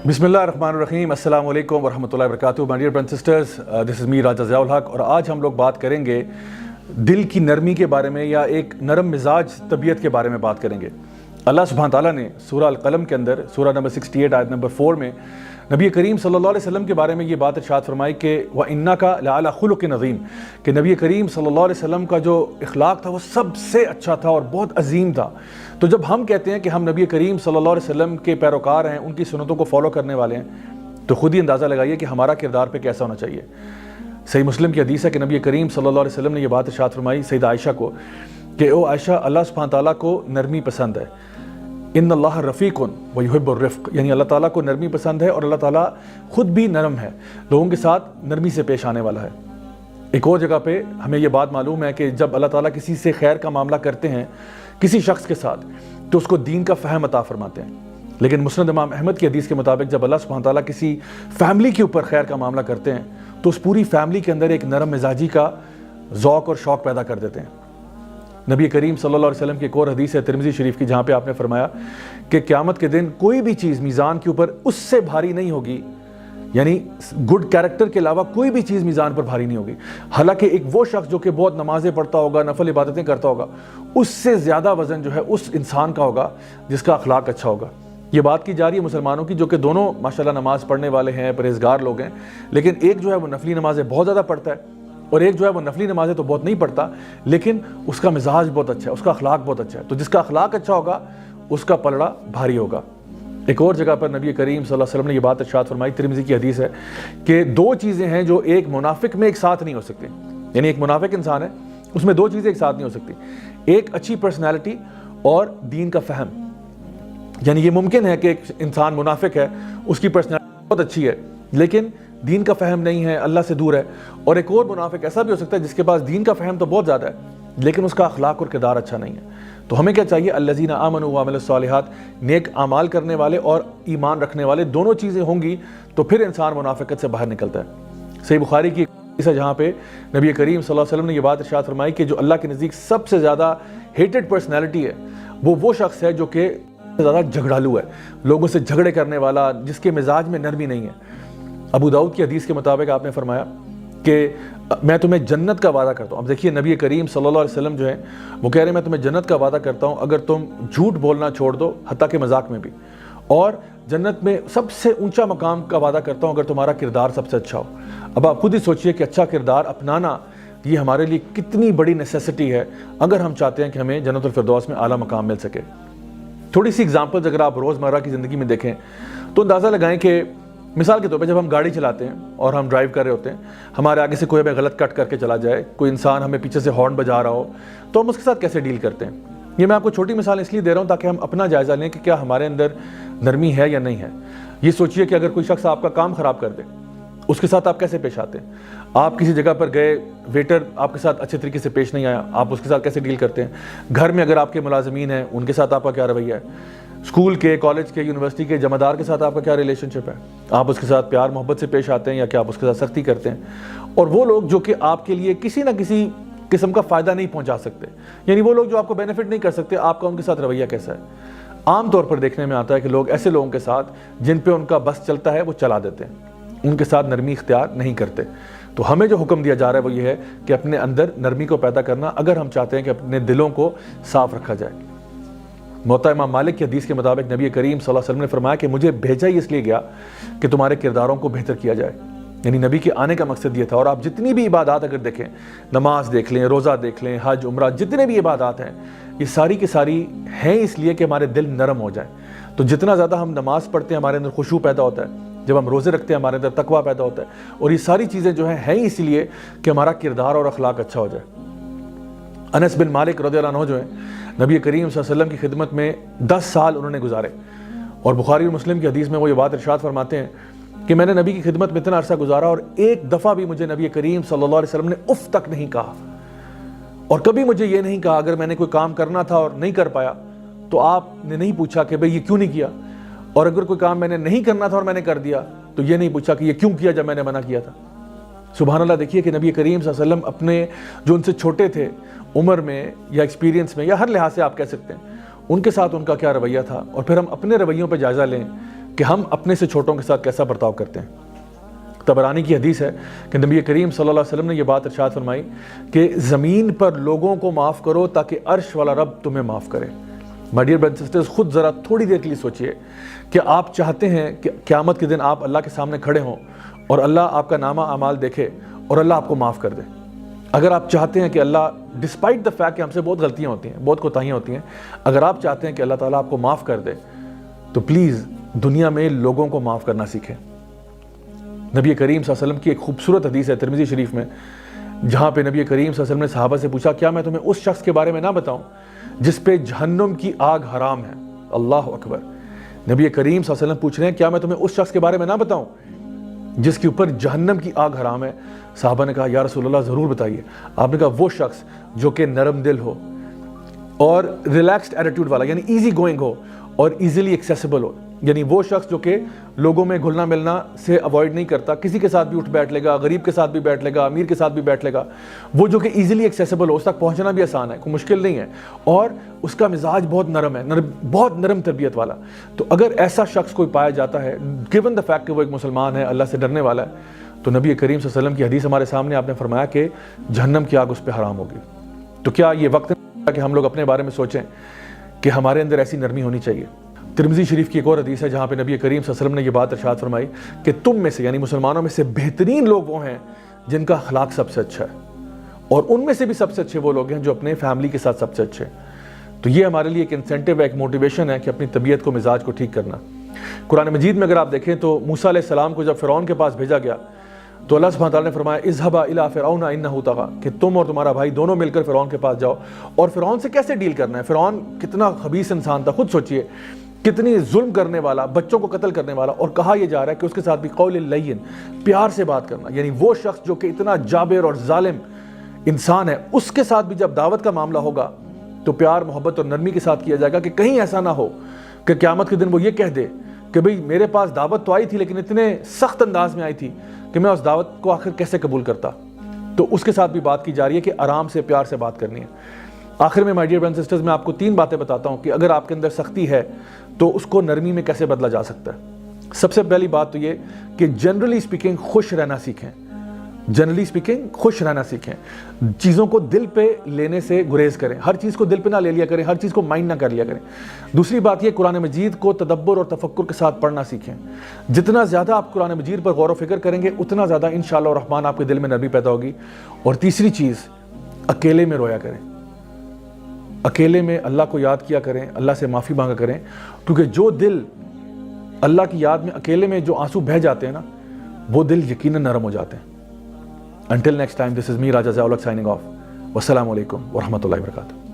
बिस्मिल्लाहिर्रहमानिर्रहीम, अस्सलाम वालेकुम वरहमतुल्लाहि वबरकातुहू। My dear brothers sisters, this is me Raja Ziaul Haq और आज हम लोग बात करेंगे दिल की नरमी के बारे में या एक नरम मिजाज तबीयत के बारे में बात करेंगे। अल्लाह सुब्हान ताला ने सूरह अल-क़लम के अंदर सूरह नंबर 68 आयत नंबर 4 में नबी करीम सल्लल्लाहु अलैहि वसल्लम के बारे में ये बात इरशाद फरमाई कि व इन्नका लअला खुलुक़िन अज़ीम, कि नबी करीम सल्लल्लाहु अलैहि वसल्लम का जो इखलाक था वो सबसे अच्छा था और बहुत अजीम था। तो जब हम कहते हैं कि हम नबी करीम सल्लल्लाहु अलैहि वसल्लम के पैरोकार हैं, उनकी सुन्नतों को फॉलो करने वाले हैं, तो खुद ही अंदाज़ा लगाइए कि हमारा किरदार पे कैसा होना चाहिए। सही मुस्लिम की हदीस है कि नबी करीम सल्लल्लाहु अलैहि वसल्लम ने ये बात इरशाद फरमाई सैयदा आयशा को कि ओ आयशा, अल्लाह सुब्हान ताला को नरमी पसंद है। इन्नल्लाह रफ़ीक़ुन व युहिब्बुर रिफ़्क़, यानी अल्लाह ताला को नरमी पसंद है और अल्लाह ताला खुद भी नरम है, लोगों के साथ नरमी से पेश आने वाला है। एक और जगह पे हमें ये बात मालूम है कि जब अल्लाह ताला किसी से खैर का मामला करते हैं किसी शख्स के साथ, तो उसको दीन का फ़हम अता फरमाते हैं। लेकिन मुस्नद इमाम अहमद की हदीस के मुताबिक जब अल्लाह सुब्हान ताला किसी फैमिली के ऊपर खैर का मामला करते हैं तो उस पूरी फैमिली के अंदर एक नरम मिजाजी का ज़ौक़ और शौक़ पैदा कर देते हैं। नबी करीम सल्लल्लाहु अलैहि वसल्लम की एक और हदीस है तिरमिज़ी शरीफ की, जहाँ पे आपने फरमाया कि क़यामत के दिन कोई भी चीज़ मीज़ान के ऊपर उससे भारी नहीं होगी, यानी गुड कैरेक्टर के अलावा कोई भी चीज़ मीज़ान पर भारी नहीं होगी। हालांकि एक वो शख्स जो कि बहुत नमाज़ें पढ़ता होगा, नफल इबादतें करता होगा, उससे ज़्यादा वज़न जो है उस इंसान का होगा जिसका अखलाक अच्छा होगा। ये बात की जा रही है मुसलमानों की, जो कि दोनों माशाल्लाह नमाज़ पढ़ने वाले हैं, परहेज़गार लोग हैं, लेकिन एक जो है वो नफली नमाज़ें बहुत ज़्यादा पढ़ता है और एक जो है वो नफली नमाज़ें तो बहुत नहीं पढ़ता, लेकिन उसका मिजाज बहुत अच्छा है, उसका अखलाक बहुत अच्छा है। तो जिसका अखलाक अच्छा होगा उसका पलड़ा भारी होगा। एक और जगह पर नबी करीम सल्लल्लाहु अलैहि वसल्लम ने ये बात इरशाद फरमाई, तिरमिज़ी की हदीस है कि दो चीज़ें हैं जो एक मुनाफिक में एक साथ नहीं हो सकती। यानी एक मुनाफिक इंसान है, उसमें दो चीज़ें एक साथ नहीं हो सकती, एक अच्छी पर्सनैलिटी और दीन का फ़हम। यानी ये मुमकिन है कि एक इंसान मुनाफिक है, उसकी पर्सनैलिटी बहुत अच्छी है लेकिन दीन का फ़हम नहीं है, अल्लाह से दूर है। और एक और मुनाफिक ऐसा भी हो सकता है जिसके पास दीन का फ़हम तो बहुत ज़्यादा है लेकिन उसका अखलाक और किरदार अच्छा नहीं है। तो हमें क्या चाहिए? अल्लज़ीना आमनू व अमिलुस सालिहात, नेक आमाल करने वाले और ईमान रखने वाले, दोनों चीज़ें होंगी तो फिर इंसान मुनाफिकत से बाहर निकलता है। सही बुखारी की हदीस है जहाँ पे नबी करीम सल्लल्लाहु अलैहि वसल्लम ने ये बात इरशाद फरमाई कि जो अल्लाह के नज़दीक सबसे ज़्यादा हेटेड पर्सनैलिटी है वो शख्स है जो कि ज़्यादा झगड़ालू है, लोगों से झगड़े करने वाला, जिसके मिजाज में नरमी नहीं है। अबू दाऊद की हदीस के मुताबिक आपने फरमाया कि मैं तुम्हें जन्नत का वादा करता हूँ। अब देखिए नबी करीम सल्लल्लाहु अलैहि वसल्लम जो है वो कह रहे हैं मैं तुम्हें जन्नत का वादा करता हूँ अगर तुम झूठ बोलना छोड़ दो, हत्ता के मजाक में भी, और जन्नत में सबसे ऊंचा मकाम का वादा करता हूँ अगर तुम्हारा किरदार सबसे अच्छा हो। अब आप खुद ही सोचिए कि अच्छा किरदार अपनाना ये हमारे लिए कितनी बड़ी नेसेसिटी है अगर हम चाहते हैं कि हमें जन्नतुल फिरदौस में आला मकाम मिल सके। थोड़ी सी एग्जाम्पल्स अगर आप रोज़मर्रा की ज़िंदगी में देखें तो अंदाज़ा लगाएं कि मिसाल के तौर पे जब हम गाड़ी चलाते हैं और हम ड्राइव कर रहे होते हैं, हमारे आगे से कोई हमें गलत कट करके चला जाए, कोई इंसान हमें पीछे से हॉर्न बजा रहा हो, तो हम उसके साथ कैसे डील करते हैं। ये मैं आपको छोटी मिसाल इसलिए दे रहा हूँ ताकि हम अपना जायज़ा लें कि क्या हमारे अंदर नरमी है या नहीं है। ये सोचिए कि अगर कोई शख्स आपका काम ख़राब कर दे, उसके साथ आप कैसे पेश आते हैं। आप किसी जगह पर गए, वेटर आपके साथ अच्छे तरीके से पेश नहीं आया, आप उसके साथ कैसे डील करते हैं। घर में अगर आपके मुलाजमीन हैं, उनके साथ आपका क्या रवैया है। स्कूल के, कॉलेज के, यूनिवर्सिटी के जमादार के साथ आपका क्या रिलेशनशिप है। आप उसके साथ प्यार मोहब्बत से पेश आते हैं या क्या आप उसके साथ सख्ती करते हैं। और वो लोग जो कि आपके लिए किसी ना किसी किस्म का फ़ायदा नहीं पहुंचा सकते, यानी वो लोग जो आपको बेनिफिट नहीं कर सकते, आपका उनके साथ रवैया कैसा है। आमतौर पर देखने में आता है कि लोग ऐसे लोगों के साथ जिन पे उनका बस चलता है वो चला देते हैं, उनके साथ नरमी इख्तियार नहीं करते। तो हमें जो हुक्म दिया जा रहा है वो ये है कि अपने अंदर नरमी को पैदा करना, अगर हम चाहते हैं कि अपने दिलों को साफ़ रखा जाए। मोता इमाम मालिक की हदीस के मुताबिक नबी करीम सल्लल्लाहु अलैहि वसल्लम ने फरमाया कि मुझे भेजा ही इसलिए गया कि तुम्हारे किरदारों को बेहतर किया जाए। यानी नबी के आने का मकसद ये था। और आप जितनी भी इबादत अगर देखें, नमाज देख लें, रोज़ा देख लें, हज उम्रा, जितने भी इबादत हैं ये सारी की सारी हैं इसलिए कि हमारे दिल नरम हो जाए। तो जितना ज़्यादा हम नमाज पढ़ते हैं हमारे अंदर खुशू पैदा होता है, जब हम रोज़े रखते हैं हमारे अंदर तकवा पैदा होता है, और ये सारी चीज़ें जो हैं इसलिए कि हमारा किरदार और अखलाक अच्छा हो जाए। अनस बिन मालिक रज़ियल्लाहु अन्हु जो है नबी करीम सल्लल्लाहु अलैहि वसल्लम की खिदमत में 10 साल उन्होंने गुजारे, और बुखारी और मुस्लिम की हदीस में वो ये बात इरशाद फरमाते हैं कि मैंने नबी की खिदमत में इतना अरसा गुजारा और एक दफ़ा भी मुझे नबी करीम सल्लल्लाहु अलैहि वसल्लम ने उफ़ तक नहीं कहा, और कभी मुझे ये नहीं कहा अगर मैंने कोई काम करना था और नहीं कर पाया तो आपने नहीं पूछा कि भाई ये क्यों नहीं किया, और अगर कोई काम मैंने नहीं करना था और मैंने कर दिया तो ये नहीं पूछा कि ये क्यों किया जब मैंने मना किया था। सुभान अल्लाह, देखिए कि नबी करीम सल्लल्लाहु अलैहि वसल्लम अपने जो उनसे छोटे थे उम्र में या एक्सपीरियंस में या हर लिहाज से आप कह सकते हैं, उनके साथ उनका क्या रवैया था। और फिर हम अपने रवैयों पे जायज़ा लें کہ ہم اپنے سے چھوٹوں کے ساتھ کیسا برتاؤ کرتے ہیں۔ طبرانی کی حدیث ہے کہ نبی کریم صلی اللہ علیہ وسلم نے یہ بات ارشاد فرمائی کہ زمین پر لوگوں کو معاف کرو تاکہ عرش والا رب تمہیں معاف کرے۔ My dear brothers and sisters, خود ذرا تھوڑی دیر کے لیے سوچئے کہ آپ چاہتے ہیں کہ قیامت کے دن آپ اللہ کے سامنے کھڑے ہوں اور اللہ آپ کا نامہ اعمال دیکھے اور اللہ آپ کو معاف کر دے۔ اگر آپ چاہتے ہیں کہ اللہ ڈسپائٹ دا فیکٹ کہ ہم سے بہت غلطیاں ہوتی ہیں، بہت کوتاہیاں ہوتی ہیں، اگر آپ چاہتے ہیں کہ اللہ تعالیٰ آپ کو معاف کر دے تو پلیز دنیا میں لوگوں کو معاف کرنا سیکھیں۔ نبی کریم صلی اللہ علیہ وسلم کی ایک خوبصورت حدیث ہے ترمذی شریف میں، جہاں پہ نبی کریم صلی اللہ علیہ وسلم نے صحابہ سے پوچھا کیا میں تمہیں اس شخص کے بارے میں نہ بتاؤں جس پہ جہنم کی آگ حرام ہے؟ اللہ اکبر۔ نبی کریم صلی اللہ علیہ وسلم پوچھ رہے ہیں کیا میں تمہیں اس شخص کے بارے میں نہ بتاؤں جس کے اوپر جہنم کی آگ حرام ہے؟ صحابہ نے کہا یا رسول اللہ ضرور بتائیے۔ آپ نے کہا وہ شخص جو کہ نرم دل ہو اور ریلیکسڈ ایٹیٹیوڈ والا، یعنی ایزی گوئنگ ہو اور ایزیلی ایکسیسیبل ہو، یعنی وہ شخص جو کہ لوگوں میں گھلنا ملنا سے اوائڈ نہیں کرتا، کسی کے ساتھ بھی اٹھ بیٹھ لے گا، غریب کے ساتھ بھی بیٹھ لے گا، امیر کے ساتھ بھی بیٹھ لے گا، وہ جو کہ ایزیلی ایکسیسیبل ہو، اس تک پہنچنا بھی آسان ہے، کوئی مشکل نہیں ہے، اور اس کا مزاج بہت نرم ہے، بہت نرم تربیت والا۔ تو اگر ایسا شخص کوئی پایا جاتا ہے، گیون دا فیکٹ کہ وہ ایک مسلمان ہے، اللہ سے ڈرنے والا ہے، تو نبی کریم صلی اللہ علیہ وسلم کی حدیث ہمارے سامنے آپ نے فرمایا کہ جہنم کی آگ اس پہ حرام ہوگی۔ تو کیا یہ وقت ہے کہ ہم لوگ اپنے بارے میں سوچیں کہ ہمارے اندر ایسی نرمی ہونی چاہیے؟ ترمذی شریف کی ایک اور حدیث ہے جہاں پہ نبی کریم صلی اللہ علیہ وسلم نے یہ بات ارشاد فرمائی کہ تم میں سے، یعنی مسلمانوں میں سے بہترین لوگ وہ ہیں جن کا اخلاق سب سے اچھا ہے، اور ان میں سے بھی سب سے اچھے وہ لوگ ہیں جو اپنے فیملی کے ساتھ سب سے اچھے ہیں۔ تو یہ ہمارے لیے ایک انسینٹیو ہے، ایک موٹیویشن ہے کہ اپنی طبیعت کو، مزاج کو ٹھیک کرنا۔ قرآن مجید میں اگر آپ دیکھیں تو موسیٰ علیہ السلام کو جب فرعون کے پاس بھیجا گیا تو اللہ سبحانہ تعالیٰ نے فرمایا اذهبا الى فرعون انه طغى، کہ تم اور تمہارا بھائی دونوں مل کر فرعون کے پاس جاؤ۔ اور فرعون سے کیسے ڈیل کرنا ہے؟ فرعون کتنا خبیث انسان تھا، خود سوچئے، کتنی ظلم کرنے والا، بچوں کو قتل کرنے والا، اور کہا یہ جا رہا ہے کہ اس کے ساتھ بھی قول لین، پیار سے بات کرنا، یعنی وہ شخص جو کہ اتنا جابر اور ظالم انسان ہے، اس کے ساتھ بھی جب دعوت کا معاملہ ہوگا تو پیار، محبت اور نرمی کے ساتھ کیا جائے گا، کہ کہیں ایسا نہ ہو کہ قیامت کے دن وہ یہ کہہ دے کہ بھئی میرے پاس دعوت تو آئی تھی لیکن اتنے سخت انداز میں آئی تھی کہ میں اس دعوت کو آخر کیسے قبول کرتا۔ تو اس کے ساتھ بھی بات کی جا رہی ہے کہ آرام سے، پیار سے بات کرنی ہے۔ آخر میں my dear brothers and sisters, میں آپ کو 3 باتیں بتاتا ہوں کہ اگر آپ کے اندر سختی ہے تو اس کو نرمی میں کیسے بدلا جا سکتا ہے۔ سب سے پہلی بات تو یہ کہ جنرلی اسپیکنگ خوش رہنا سیکھیں، جنرلی اسپیکنگ خوش رہنا سیکھیں، چیزوں کو دل پہ لینے سے گریز کریں، ہر چیز کو دل پہ نہ لے لیا کریں، ہر چیز کو مائنڈ نہ کر لیا کریں۔ دوسری بات یہ، قرآن مجید کو تدبر اور تفکر کے ساتھ پڑھنا سیکھیں۔ جتنا زیادہ آپ قرآن مجید پر غور و فکر کریں گے اتنا زیادہ انشاءاللہ الرحمن آپ کے دل میں نرمی پیدا ہوگی۔ اور تیسری چیز، اکیلے میں رویا کریں، اکیلے میں اللہ کو یاد کیا کریں، اللہ سے معافی مانگا کریں، کیونکہ جو دل اللہ کی یاد میں اکیلے میں جو آنسو بہہ جاتے ہیں نا، وہ دل یقیناً نرم ہو جاتے ہیں۔ Until next time, this is me, Raja Ziaul Haq, signing off. Wassalamu alaikum wa rahmatullahi wa barakatuh.